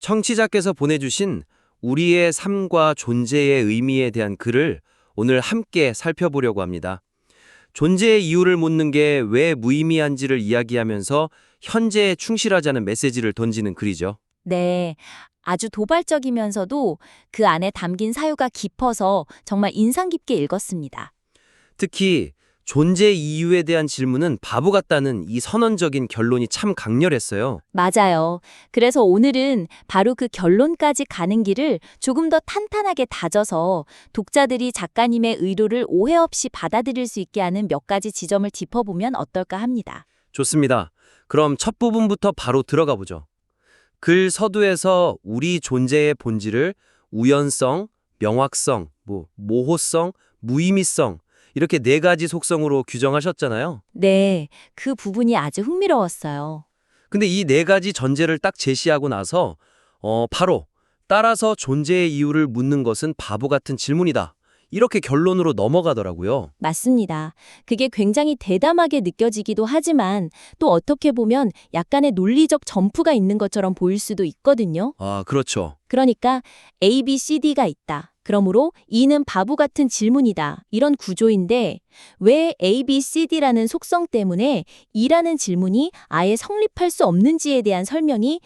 청취자께서 보내주신 우리의 삶과 존재의 의미에 대한 글을 오늘 함께 살펴보려고 합니다. 존재의 이유를 묻는 게 왜 무의미한지를 이야기하면서 현재에 충실하자는 메시지를 던지는 글이죠. 네, 아주 도발적이면서도 그 안에 담긴 사유가 깊어서 정말 인상 깊게 읽었습니다. 특히 존재 이유에 대한 질문은 바보 같다는 이 선언적인 결론이 참 강렬했어요. 맞아요. 그래서 오늘은 바로 그 결론까지 가는 길을 조금 더 탄탄하게 다져서 독자들이 작가님의 의도를 오해 없이 받아들일 수 있게 하는 몇 가지 지점을 짚어보면 어떨까 합니다. 좋습니다. 그럼 첫 부분부터 바로 들어가 보죠. 글 서두에서 우리 존재의 본질을 우연성, 명확성, 모호성, 무의미성 이렇게 네 가지 속성으로 규정하셨잖아요. 네, 그 부분이 아주 흥미로웠어요. 근데 이 네 가지 전제를 딱 제시하고 나서 바로 따라서 존재의 이유를 묻는 것은 바보 같은 질문이다. 이렇게 결론으로 넘어가더라고요. 맞습니다. 그게 굉장히 대담하게 느껴지기도 하지만 또 어떻게 보면 약간의 논리적 점프가 있는 것처럼 보일 수도 있거든요. 아, 그렇죠. 그러니까 A, B, C, D가 있다. 그러므로 E는 바보 같은 질문이다. 이런 구조인데 왜 A, B, C, D라는 속성 때문에 E라는 질문이 아예 성립할 수 없는지에 대한 설명이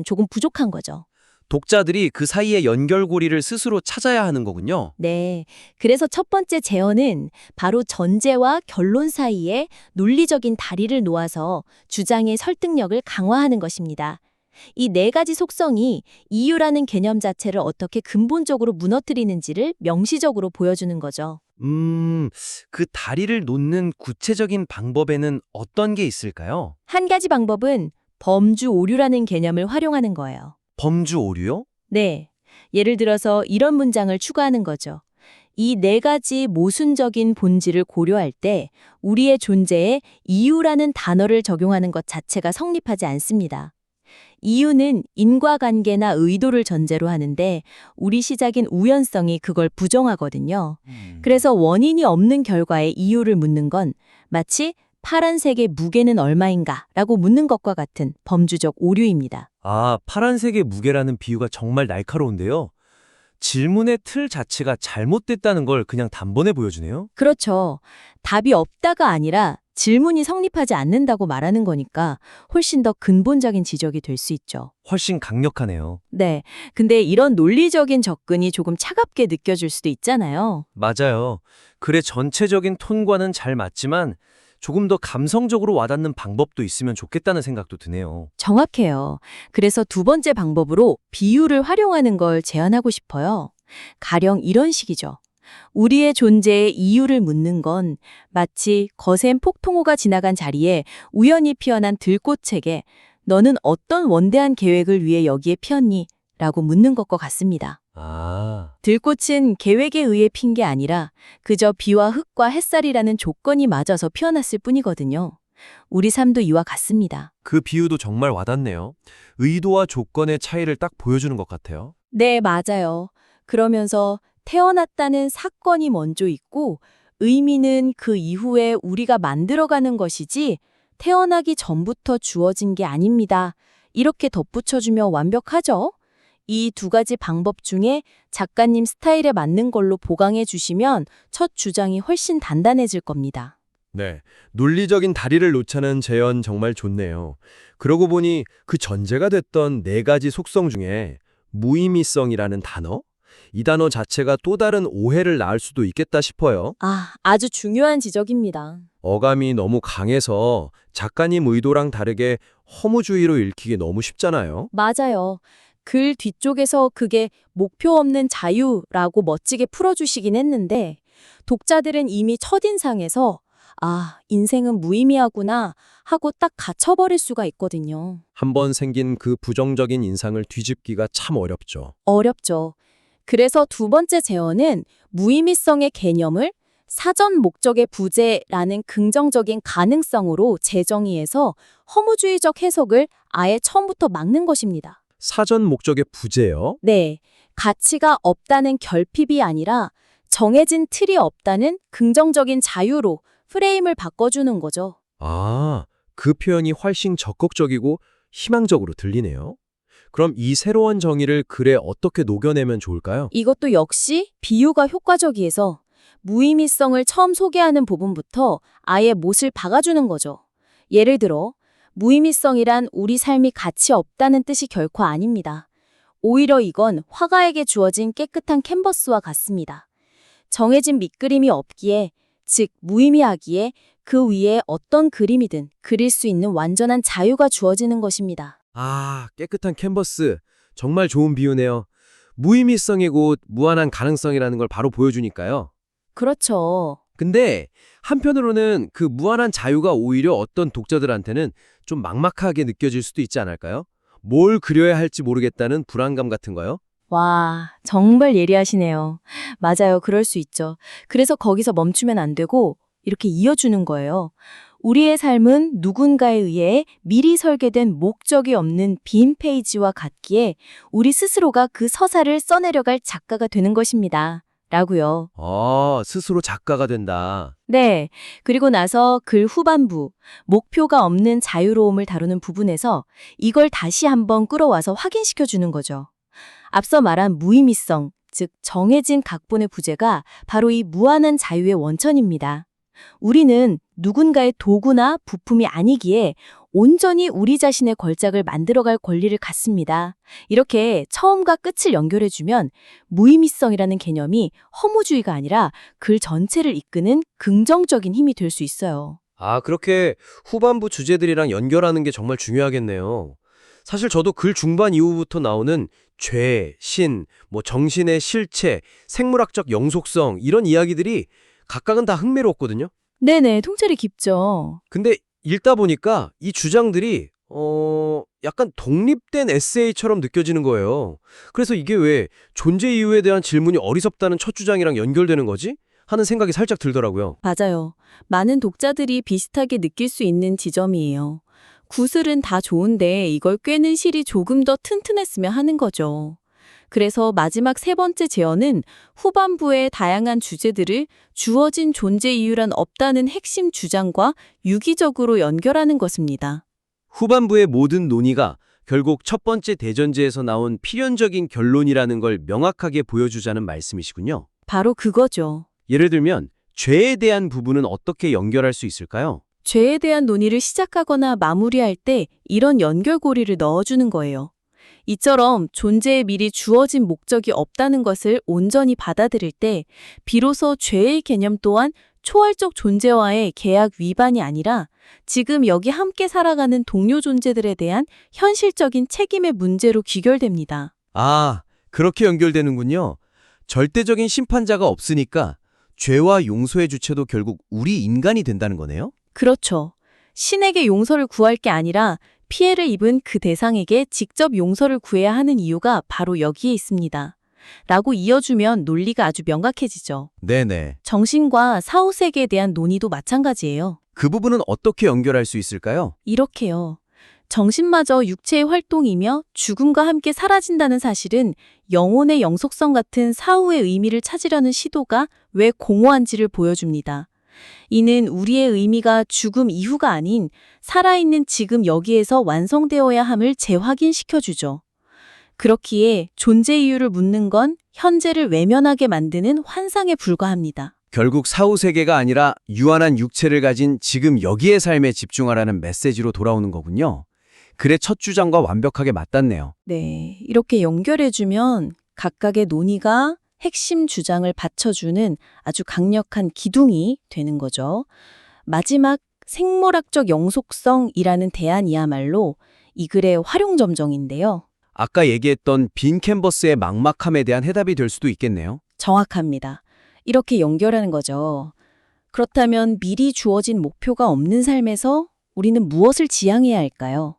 조금 부족한 거죠. 독자들이 그 사이의 연결고리를 스스로 찾아야 하는 거군요. 네. 그래서 첫 번째 제언은 바로 전제와 결론 사이에 논리적인 다리를 놓아서 주장의 설득력을 강화하는 것입니다. 이 네 가지 속성이 이유라는 개념 자체를 어떻게 근본적으로 무너뜨리는지를 명시적으로 보여주는 거죠. 그 다리를 놓는 구체적인 방법에는 어떤 게 있을까요? 한 가지 방법은 범주 오류라는 개념을 활용하는 거예요. 범주 오류요? 네. 예를 들어서 이런 문장을 추가하는 거죠. 이 네 가지 모순적인 본질을 고려할 때 우리의 존재에 이유라는 단어를 적용하는 것 자체가 성립하지 않습니다. 이유는 인과관계나 의도를 전제로 하는데 우리 시작인 우연성이 그걸 부정하거든요. 그래서 원인이 없는 결과에 이유를 묻는 건 마치 파란색의 무게는 얼마인가 라고 묻는 것과 같은 범주적 오류입니다. 아, 파란색의 무게라는 비유가 정말 날카로운데요. 질문의 틀 자체가 잘못됐다는 걸 그냥 단번에 보여주네요. 그렇죠. 답이 없다가 아니라 질문이 성립하지 않는다고 말하는 거니까 훨씬 더 근본적인 지적이 될 수 있죠. 훨씬 강력하네요. 네. 근데 이런 논리적인 접근이 조금 차갑게 느껴질 수도 있잖아요. 맞아요. 글의 전체적인 톤과는 잘 맞지만 조금 더 감성적으로 와닿는 방법도 있으면 좋겠다는 생각도 드네요. 정확해요. 그래서 두 번째 방법으로 비유를 활용하는 걸 제안하고 싶어요. 가령 이런 식이죠. 우리의 존재의 이유를 묻는 건 마치 거센 폭풍우가 지나간 자리에 우연히 피어난 들꽃에게 너는 어떤 원대한 계획을 위해 여기에 피었니? 라고 묻는 것과 같습니다. 아, 들꽃은 계획에 의해 핀 게 아니라 그저 비와 흙과 햇살이라는 조건이 맞아서 피어났을 뿐이거든요. 우리 삶도 이와 같습니다. 그 비유도 정말 와닿네요. 의도와 조건의 차이를 딱 보여주는 것 같아요. 네, 맞아요. 그러면서 태어났다는 사건이 먼저 있고 의미는 그 이후에 우리가 만들어가는 것이지 태어나기 전부터 주어진 게 아닙니다. 이렇게 덧붙여주면 완벽하죠? 이 두 가지 방법 중에 작가님 스타일에 맞는 걸로 보강해 주시면 첫 주장이 훨씬 단단해질 겁니다. 네, 논리적인 다리를 놓자는 제언 정말 좋네요. 그러고 보니 그 전제가 됐던 네 가지 속성 중에 무의미성이라는 단어? 이 단어 자체가 또 다른 오해를 낳을 수도 있겠다 싶어요. 아주 중요한 지적입니다. 어감이 너무 강해서 작가님 의도랑 다르게 허무주의로 읽히기 너무 쉽잖아요. 맞아요. 글 뒤쪽에서 그게 목표 없는 자유라고 멋지게 풀어주시긴 했는데 독자들은 이미 첫인상에서 인생은 무의미하구나 하고 딱 갇혀버릴 수가 있거든요. 한번 생긴 그 부정적인 인상을 뒤집기가 참 어렵죠. 어렵죠. 그래서 두 번째 제언은 무의미성의 개념을 사전 목적의 부재라는 긍정적인 가능성으로 재정의해서 허무주의적 해석을 아예 처음부터 막는 것입니다. 사전 목적의 부재요? 네, 가치가 없다는 결핍이 아니라 정해진 틀이 없다는 긍정적인 자유로 프레임을 바꿔주는 거죠. 그 표현이 훨씬 적극적이고 희망적으로 들리네요. 그럼 이 새로운 정의를 글에 어떻게 녹여내면 좋을까요? 이것도 역시 비유가 효과적이어서 무의미성을 처음 소개하는 부분부터 아예 못을 박아주는 거죠. 예를 들어 무의미성이란 우리 삶이 가치 없다는 뜻이 결코 아닙니다. 오히려 이건 화가에게 주어진 깨끗한 캔버스와 같습니다. 정해진 밑그림이 없기에, 즉 무의미하기에 그 위에 어떤 그림이든 그릴 수 있는 완전한 자유가 주어지는 것입니다. 아, 깨끗한 캔버스. 정말 좋은 비유네요. 무의미성이 곧 무한한 가능성이라는 걸 바로 보여주니까요. 그렇죠. 근데 한편으로는 그 무한한 자유가 오히려 어떤 독자들한테는 좀 막막하게 느껴질 수도 있지 않을까요? 뭘 그려야 할지 모르겠다는 불안감 같은 거요? 와, 정말 예리하시네요. 맞아요. 그럴 수 있죠. 그래서 거기서 멈추면 안 되고 이렇게 이어주는 거예요. 우리의 삶은 누군가에 의해 미리 설계된 목적이 없는 빈 페이지와 같기에 우리 스스로가 그 서사를 써내려갈 작가가 되는 것입니다. 라고요. 스스로 작가가 된다. 네. 그리고 나서 글 후반부, 목표가 없는 자유로움을 다루는 부분에서 이걸 다시 한번 끌어와서 확인시켜 주는 거죠. 앞서 말한 무의미성, 즉 정해진 각본의 부재가 바로 이 무한한 자유의 원천입니다. 우리는 누군가의 도구나 부품이 아니기에 온전히 우리 자신의 걸작을 만들어갈 권리를 갖습니다. 이렇게 처음과 끝을 연결해주면 무의미성이라는 개념이 허무주의가 아니라 글 전체를 이끄는 긍정적인 힘이 될 수 있어요. 아, 그렇게 후반부 주제들이랑 연결하는 게 정말 중요하겠네요. 사실 저도 글 중반 이후부터 나오는 죄, 신, 정신의 실체, 생물학적 영속성 이런 이야기들이 각각은 다 흥미로웠거든요. 네네, 통찰이 깊죠. 근데 읽다 보니까 이 주장들이 약간 독립된 에세이처럼 느껴지는 거예요. 그래서 이게 왜 존재 이유에 대한 질문이 어리석다는 첫 주장이랑 연결되는 거지? 하는 생각이 살짝 들더라고요. 맞아요. 많은 독자들이 비슷하게 느낄 수 있는 지점이에요. 구슬은 다 좋은데 이걸 꿰는 실이 조금 더 튼튼했으면 하는 거죠. 그래서 마지막 세 번째 제언은 후반부의 다양한 주제들을 주어진 존재 이유란 없다는 핵심 주장과 유기적으로 연결하는 것입니다. 후반부의 모든 논의가 결국 첫 번째 대전제에서 나온 필연적인 결론이라는 걸 명확하게 보여주자는 말씀이시군요. 바로 그거죠. 예를 들면 죄에 대한 부분은 어떻게 연결할 수 있을까요? 죄에 대한 논의를 시작하거나 마무리할 때 이런 연결고리를 넣어주는 거예요. 이처럼 존재에 미리 주어진 목적이 없다는 것을 온전히 받아들일 때 비로소 죄의 개념 또한 초월적 존재와의 계약 위반이 아니라 지금 여기 함께 살아가는 동료 존재들에 대한 현실적인 책임의 문제로 귀결됩니다. 아, 그렇게 연결되는군요. 절대적인 심판자가 없으니까 죄와 용서의 주체도 결국 우리 인간이 된다는 거네요? 그렇죠. 신에게 용서를 구할 게 아니라 피해를 입은 그 대상에게 직접 용서를 구해야 하는 이유가 바로 여기에 있습니다. 라고 이어주면 논리가 아주 명확해지죠. 네네. 정신과 사후세계에 대한 논의도 마찬가지예요. 그 부분은 어떻게 연결할 수 있을까요? 이렇게요. 정신마저 육체의 활동이며 죽음과 함께 사라진다는 사실은 영혼의 영속성 같은 사후의 의미를 찾으려는 시도가 왜 공허한지를 보여줍니다. 이는 우리의 의미가 죽음 이후가 아닌 살아있는 지금 여기에서 완성되어야 함을 재확인시켜주죠. 그렇기에 존재 이유를 묻는 건 현재를 외면하게 만드는 환상에 불과합니다. 결국 사후세계가 아니라 유한한 육체를 가진 지금 여기의 삶에 집중하라는 메시지로 돌아오는 거군요. 글의 첫 주장과 완벽하게 맞닿네요. 네, 이렇게 연결해주면 각각의 논의가 핵심 주장을 받쳐주는 아주 강력한 기둥이 되는 거죠. 마지막 생물학적 영속성이라는 대안이야말로 이 글의 활용점정인데요. 아까 얘기했던 빈 캔버스의 막막함에 대한 해답이 될 수도 있겠네요. 정확합니다. 이렇게 연결하는 거죠. 그렇다면 미리 주어진 목표가 없는 삶에서 우리는 무엇을 지향해야 할까요?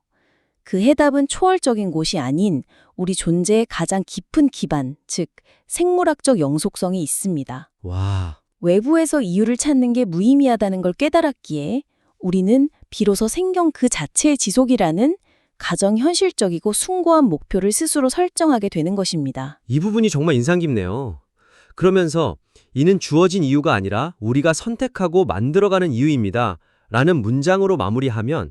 그 해답은 초월적인 곳이 아닌 우리 존재의 가장 깊은 기반, 즉 생물학적 영속성이 있습니다. 와, 외부에서 이유를 찾는 게 무의미하다는 걸 깨달았기에 우리는 비로소 생경 그 자체의 지속이라는 가정 현실적이고 숭고한 목표를 스스로 설정하게 되는 것입니다. 이 부분이 정말 인상 깊네요. 그러면서 이는 주어진 이유가 아니라 우리가 선택하고 만들어가는 이유입니다. 라는 문장으로 마무리하면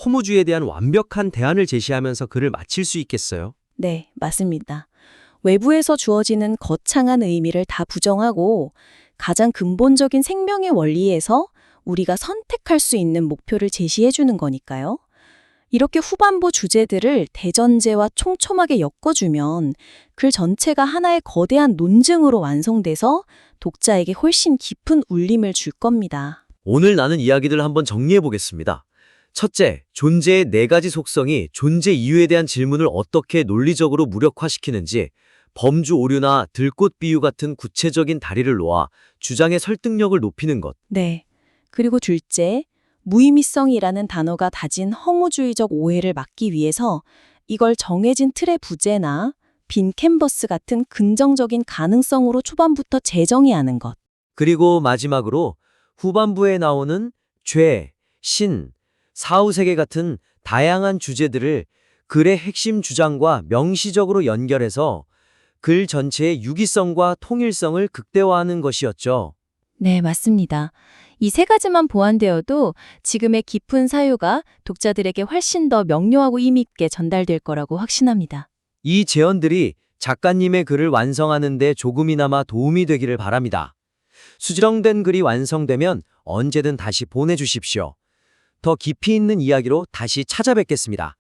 허무주의에 대한 완벽한 대안을 제시하면서 글을 마칠 수 있겠어요. 네, 맞습니다. 외부에서 주어지는 거창한 의미를 다 부정하고 가장 근본적인 생명의 원리에서 우리가 선택할 수 있는 목표를 제시해 주는 거니까요. 이렇게 후반부 주제들을 대전제와 촘촘하게 엮어주면 글 전체가 하나의 거대한 논증으로 완성돼서 독자에게 훨씬 깊은 울림을 줄 겁니다. 오늘 나눈 이야기들을 한번 정리해 보겠습니다. 첫째, 존재의 4가지 속성이 존재 이유에 대한 질문을 어떻게 논리적으로 무력화시키는지 범주 오류나 들꽃 비유 같은 구체적인 다리를 놓아 주장의 설득력을 높이는 것. 네. 그리고 둘째, 무의미성이라는 단어가 다진 허무주의적 오해를 막기 위해서 이걸 정해진 틀의 부재나 빈 캔버스 같은 긍정적인 가능성으로 초반부터 재정의하는 것. 그리고 마지막으로 후반부에 나오는 죄, 신, 사후세계 같은 다양한 주제들을 글의 핵심 주장과 명시적으로 연결해서 글 전체의 유기성과 통일성을 극대화하는 것이었죠. 네, 맞습니다. 이 세 가지만 보완되어도 지금의 깊은 사유가 독자들에게 훨씬 더 명료하고 의미 있게 전달될 거라고 확신합니다. 이 제언들이 작가님의 글을 완성하는 데 조금이나마 도움이 되기를 바랍니다. 수정된 글이 완성되면 언제든 다시 보내주십시오. 더 깊이 있는 이야기로 다시 찾아뵙겠습니다.